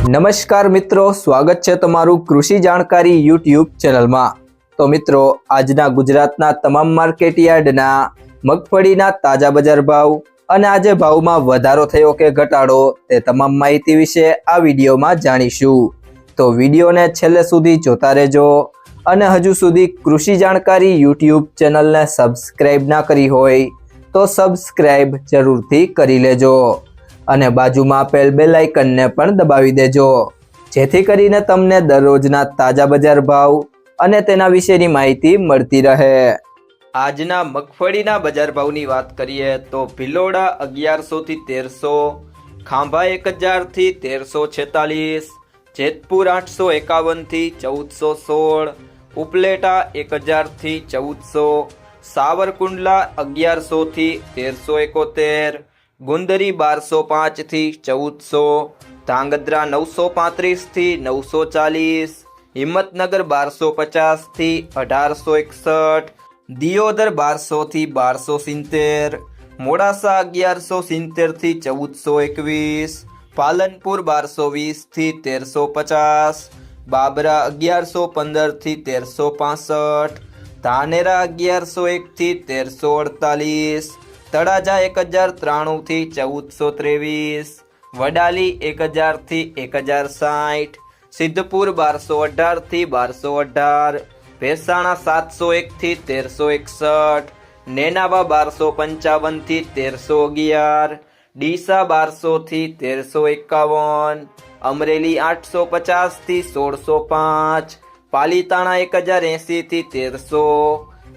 નમસ્કાર મિત્રો, સ્વાગત છે તમારું કૃષિ જાણકારી યુટ્યુબ ચેનલમાં। તો મિત્રો, આજના ગુજરાતના તમામ માર્કેટ યાર્ડના મગફળીના તાજા બજાર ભાવ અને આજે ભાવમાં વધારો થયો કે ઘટાડો તે તમામ માહિતી વિશે આ વિડીયોમાં જાણીશું। તો વિડીયોને છેલ્લે સુધી જોતા રહેજો અને હજુ સુધી કૃષિ જાણકારી યુટ્યુબ ચેનલને સબસ્ક્રાઇબ ના કરી હોય તો સબસ્ક્રાઇબ જરૂરથી કરી લેજો અને બાજુમાં આપેલ બેલ આઇકનને પણ દબાવી દેજો, જેથી કરીને તમને દરરોજના તાજા બજાર ભાવ અને તેના વિશેની માહિતી મળતી રહે। આજના મગફળીના બજાર ભાવની વાત કરીએ તો ભિલોડા 1100 થી 1300, ખાંભા 1000 થી 1346, જેતપુર 851 થી 1416, ઉપલેટા 1000 થી 1400, સાવરકુંડલા 1100 થી 1371, ગુંદરી 1205 થી 1400, ધાંગધ્રા 935 થી 940, હિંમતનગર 1250 થી 1861, દિયોદર 1200 થી 1270, મોડાસા 1170 થી 1421, પાલનપુર 1220 થી 1350, બાબરા 1115 થી 1365, ધાનેરા 1101 થી 1348, તળાજા 1093 થી 1423, વડાલી 1000 થી 1060, સિદ્ધપુર 1218 થી 1218, ભેસાણા 701 થી 1361, નેનાવા 1255 થી 1311, ડીસા 1200 થી 1351, અમરેલી 850 થી 1605, પાલીતાણા 1080 થી 1300,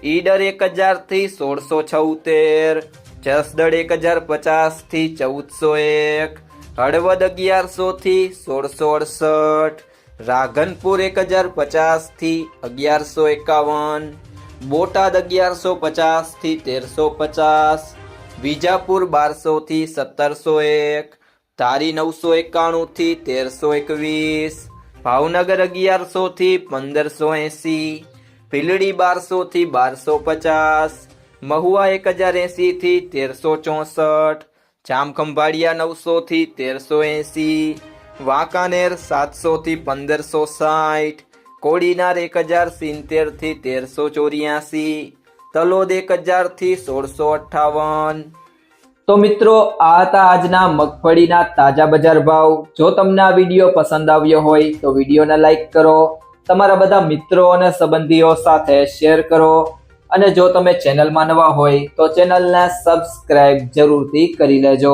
ઈડર 1000 થી 1676, જસદણ 1050 થી 1401, હળવદ 1100 થી 1668, રાધનપુર 1050 થી 1151, બોટાદ 1150 થી 1350, વિજાપુર 1200 થી 1701, ધારી 991 થી 1321, ભાવનગર 1100 થી 1580, ભીલડી 1200 થી 1250, મહુવા 1080 થી 1364, જામખંભાળિયા 900 થી 1380, વાંકાનેર 700 થી 1560, કોડીનાર 1070 થી 1384, તલોદ 1000 થી 1658। તો મિત્રો, આ હતા આજના મગફળીના તાજા બજાર ભાવ। જો તમને આ વિડીયો પસંદ આવ્યો હોય તો વિડીયોને લાઈક કરો, તમારા બધા મિત્રો અને સંબંધીઓ સાથે શેર કરો અને જો તમે ચેનલમાં નવા હોય તો ચેનલને સબસ્ક્રાઇબ જરૂરથી કરી લેજો।